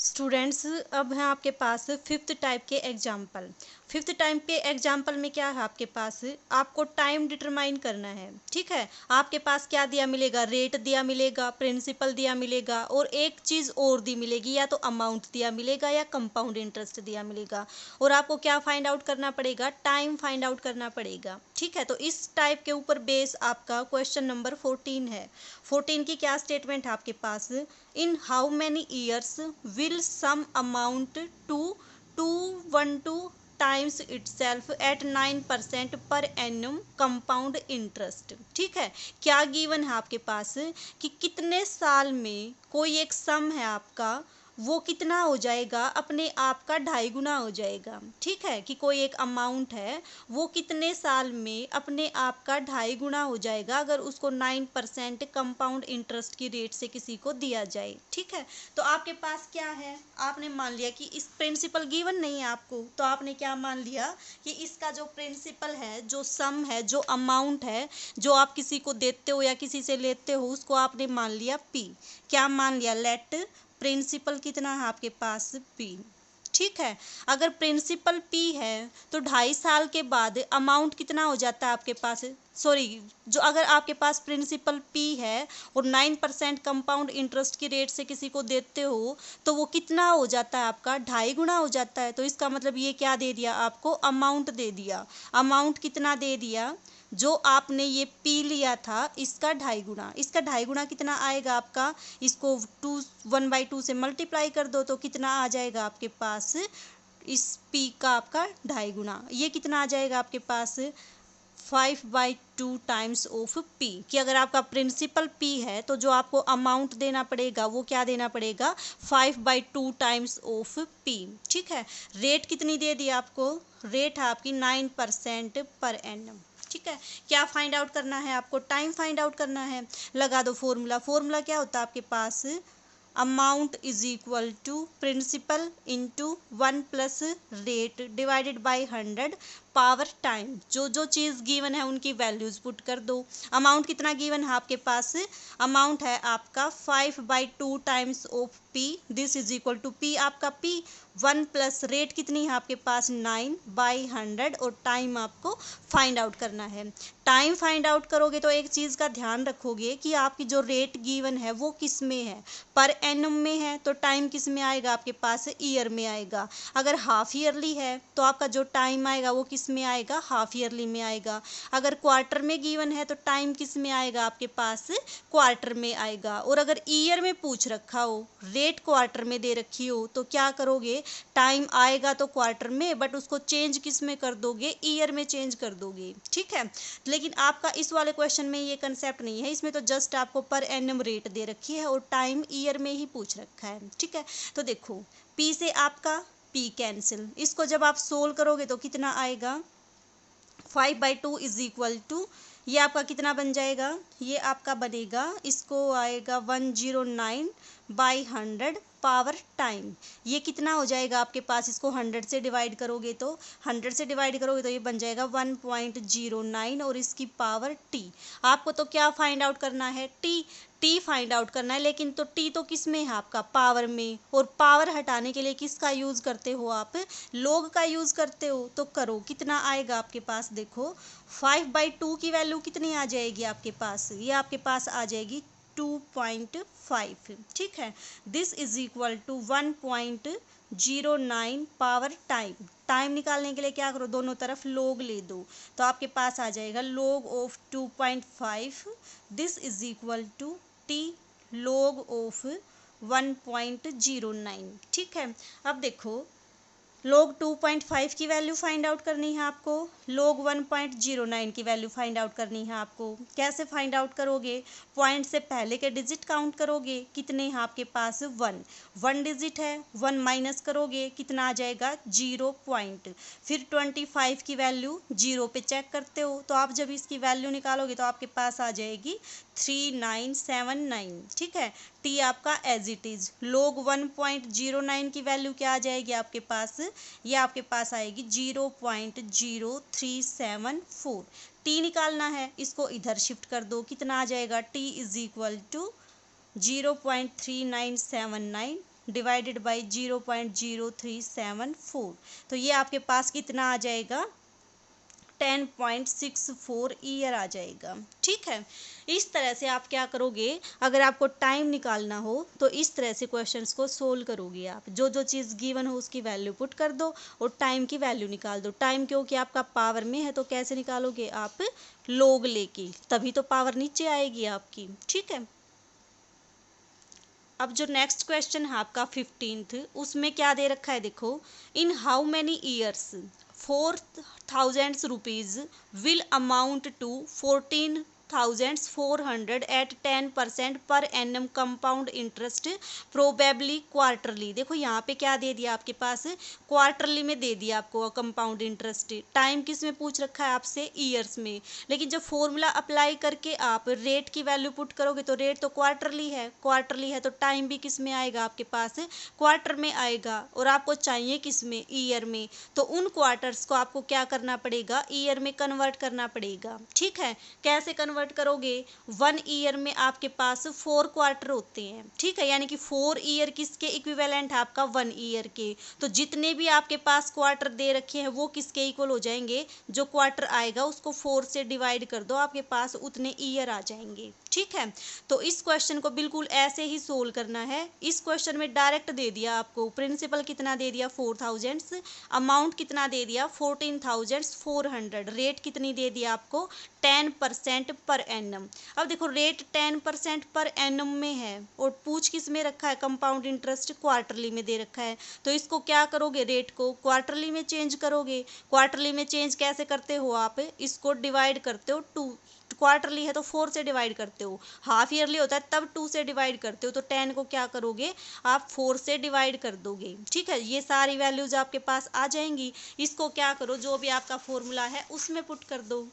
Students, अब है आपके पास फिफ्थ टाइप के एग्जाम्पल। फिफ्थ टाइप के एग्जाम्पल में क्या है आपके पास, आपको टाइम डिटरमाइन करना है। ठीक है, आपके पास क्या दिया मिलेगा, रेट दिया मिलेगा, प्रिंसिपल दिया मिलेगा और एक चीज़ और दी मिलेगी, या तो अमाउंट दिया मिलेगा या कंपाउंड इंटरेस्ट दिया मिलेगा। और आपको क्या फाइंड आउट करना पड़ेगा, टाइम फाइंड आउट करना पड़ेगा। ठीक है, तो इस टाइप के ऊपर बेस आपका क्वेश्चन नंबर 14 है। 14 की क्या स्टेटमेंट है आपके पास, in how many years will sum amount to 212 times itself at 9% per annum compound interest. ठीक है, क्या गिवन है आपके पास कि कितने साल में कोई एक सम है आपका, वो कितना हो जाएगा, अपने आप का 2.5 गुना हो जाएगा। ठीक है, कि कोई एक अमाउंट है वो कितने साल में अपने आप का 2.5 गुना हो जाएगा अगर उसको 9% कंपाउंड इंटरेस्ट की रेट से किसी को दिया जाए। ठीक है, तो आपके पास क्या है, आपने मान लिया कि इस प्रिंसिपल गिवन नहीं है आपको, तो आपने क्या मान लिया कि इसका जो प्रिंसिपल है, जो सम है, जो अमाउंट है, जो आप किसी को देते हो या किसी से लेते हो, उसको आपने मान लिया पी। क्या मान लिया, लेट प्रिंसिपल कितना है आपके पास, पी। ठीक है, अगर प्रिंसिपल पी है तो 2.5 साल के बाद अमाउंट कितना हो जाता है आपके पास, सॉरी, जो अगर आपके पास प्रिंसिपल पी है और 9% कंपाउंड इंटरेस्ट की रेट से किसी को देते हो, तो वो कितना हो जाता है आपका, 2.5 गुना हो जाता है। तो इसका मतलब ये क्या दे दिया आपको, अमाउंट दे दिया। अमाउंट कितना दे दिया, जो आपने ये पी लिया था इसका 2.5 गुना। इसका 2.5 गुना कितना आएगा आपका, इसको 1/2 से मल्टीप्लाई कर दो तो कितना आ जाएगा आपके पास, इस पी का आपका 2.5 गुना, ये कितना आ जाएगा आपके पास, 5/2 टाइम्स ऑफ पी। कि अगर आपका प्रिंसिपल पी है तो जो आपको अमाउंट देना पड़ेगा वो क्या देना पड़ेगा, 5/2 टाइम्स ऑफ पी। ठीक है, रेट कितनी दे दी आपको, रेट है आपकी 9% पर एनम। ठीक है, क्या फाइंड आउट करना है आपको, टाइम फाइंड आउट करना है। लगा दो फॉर्मूला। फॉर्मूला क्या होता है आपके पास, amount is equal to principal into 1 plus rate divided by 100 power time. जो जो चीज़ गिवन है उनकी वैल्यूज पुट कर दो। अमाउंट कितना गिवन है आपके पास, अमाउंट है आपका 5/2 times of P, this is equal to P आपका पी, 1 प्लस रेट कितनी है आपके पास 9/100 और टाइम आपको फाइंड आउट करना है। टाइम फाइंड आउट करोगे तो एक चीज़ का ध्यान रखोगे कि आपकी जो रेट गिवन है वो किस में है, पर एनम में है, तो टाइम किस में आएगा आपके पास, ईयर में आएगा। अगर हाफ ईयरली है तो आपका जो टाइम आएगा वो किस में आएगा, हाफ ईयरली में आएगा। अगर क्वार्टर में गिवन है तो टाइम किस में आएगा आपके पास, क्वार्टर में आएगा। और अगर ईयर में पूछ रखा हो, रेट क्वार्टर में दे रखी हो, तो क्या करोगे, टाइम आएगा तो क्वार्टर में, बट उसको चेंज किस में कर दोगे, ईयर में चेंज कर दोगे। ठीक है, लेकिन आपका इस वाले क्वेश्चन में ये कंसेप्ट नहीं है, इसमें तो जस्ट आपको पर एनम रेट दे रखी है और टाइम ईयर में ही पूछ रखा है। ठीक है, तो देखो पी से आपका पी कैंसिल, इसको जब आप सोल्व करोगे तो कितना आएगा, 5/2 इज इक्वल टू, ये आपका कितना बन जाएगा, ये आपका बनेगा, इसको आएगा 109/100 पावर टाइम। ये कितना हो जाएगा आपके पास, इसको 100 से डिवाइड करोगे तो 100 से डिवाइड करोगे तो ये बन जाएगा 1.09 और इसकी पावर टी। आपको तो क्या फाइंड आउट करना है, टी। टी फाइंड आउट करना है, लेकिन तो टी तो किस में है आपका, पावर में। और पावर हटाने के लिए किसका यूज़ करते हो आप, लोग का यूज़ करते हो। तो करो, कितना आएगा आपके पास, देखो 5/2 की वैल्यू कितनी आ जाएगी आपके पास, ये आपके पास आ जाएगी 2.5। ठीक है, this is equal to 1.09 power time. Time निकालने के लिए क्या करो, दोनों तरफ लोग ले दो, तो आपके पास आ जाएगा log of 2.5, this is equal to T log of 1.09। ठीक है, अब देखो log 2.5 की वैल्यू फाइंड आउट करनी है आपको, log 1.09 की वैल्यू फाइंड आउट करनी है आपको। कैसे फाइंड आउट करोगे, पॉइंट से पहले के डिजिट काउंट करोगे, कितने हैं आपके पास, 1 डिजिट है, 1 माइनस करोगे कितना आ जाएगा, 0 पॉइंट। फिर 25 की वैल्यू 0 पे चेक करते हो, तो आप जब इसकी वैल्यू निकालोगे तो आपके पास आ जाएगी 3979। ठीक है, टी आपका एज इट इज। log 1.09 की वैल्यू क्या आ जाएगी आपके पास, ये आपके पास आएगी 0.0374। टी निकालना है, इसको इधर शिफ्ट कर दो, कितना आ जाएगा, T is equal to 0.3979 divided by 0.0374, तो ये आपके पास कितना आ जाएगा, 10.64 ईयर आ जाएगा। ठीक है, इस तरह से आप क्या करोगे, अगर आपको टाइम निकालना हो तो इस तरह से क्वेश्चंस को सोल्व करोगे। आप जो जो चीज़ गिवन हो उसकी वैल्यू पुट कर दो और टाइम की वैल्यू निकाल दो। टाइम क्योंकि आपका पावर में है तो कैसे निकालोगे आप, लोग लेके, तभी तो पावर नीचे आएगी आपकी। ठीक है, अब जो नेक्स्ट क्वेश्चन है आपका 15th, उसमें क्या दे रखा है देखो, in how many years 4,000 rupees will amount to 14,400 at 10% per annum compound interest probably quarterly. देखो यहाँ पे क्या दे दिया आपके पास, क्वार्टरली में दे दिया आपको कंपाउंड इंटरेस्ट। टाइम किस में पूछ रखा है आपसे, ईयर्स में, लेकिन जब फॉर्मूला अप्लाई करके आप रेट की वैल्यू पुट करोगे तो रेट तो क्वार्टरली है, क्वार्टरली है तो टाइम भी किस में आएगा आपके पास, क्वार्टर में आएगा, और आपको चाहिए किस में, ईयर में, तो उन क्वार्टर्स को आपको क्या करना पड़ेगा, ईयर में कन्वर्ट करना पड़ेगा। ठीक है, कैसे कन्वर्ट करोगे, 1 ईयर में आपके पास 4 क्वार्टर होते हैं। ठीक है, यानी कि 4 ईयर किसके इक्विवेलेंट है आपका, 1 ईयर के, तो जितने भी आपके पास क्वार्टर दे रखे हैं वो किसके इक्वल हो जाएंगे, जो क्वार्टर आएगा उसको 4 से डिवाइड कर दो, आपके पास उतने ईयर आ जाएंगे। ठीक है, तो इस क्वेश्चन को बिल्कुल ऐसे ही सोल्व करना है। इस क्वेश्चन में डायरेक्ट दे दिया आपको, प्रिंसिपल कितना दे दिया 4,000, अमाउंट कितना दे दिया 14,400, रेट कितनी दे दिया आपको 10% पर एनम। अब देखो रेट 10% पर एनम में है और पूछ किस में रखा है, कंपाउंड इंटरेस्ट क्वार्टरली में दे रखा है, तो इसको क्या करोगे, रेट को क्वार्टरली में चेंज करोगे। क्वार्टरली में चेंज कैसे करते हो आप, इसको डिवाइड करते हो 2, क्वार्टरली है तो 4 से डिवाइड करते हो, हाफ ईयरली होता है तब 2 से डिवाइड करते हो, तो 10 को क्या करोगे आप 4 से डिवाइड कर दोगे। ठीक है, ये सारी वैल्यूज आपके पास आ जाएंगी। इसको क्या करो, जो भी आपका फॉर्मूला है उसमें पुट कर दो,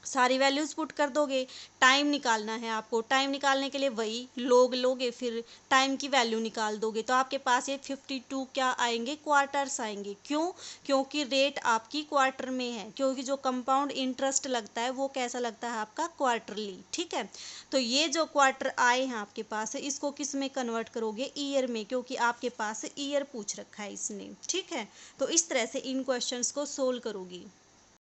सारी वैल्यूज पुट कर दोगे। टाइम निकालना है आपको, टाइम निकालने के लिए वही लोग लोगे, फिर टाइम की वैल्यू निकाल दोगे, तो आपके पास ये 52 क्या आएंगे, क्वार्टर्स आएंगे। क्यों, क्योंकि रेट आपकी क्वार्टर में है, क्योंकि जो कंपाउंड इंटरेस्ट लगता है वो कैसा लगता है आपका, क्वार्टरली। ठीक है, तो ये जो क्वार्टर आए हैं आपके पास, इसको किस में कन्वर्ट करोगे, ईयर में, क्योंकि आपके पास ईयर पूछ रखा है इसने। ठीक है, तो इस तरह से इन क्वेश्चंस को सोल्व करोगी।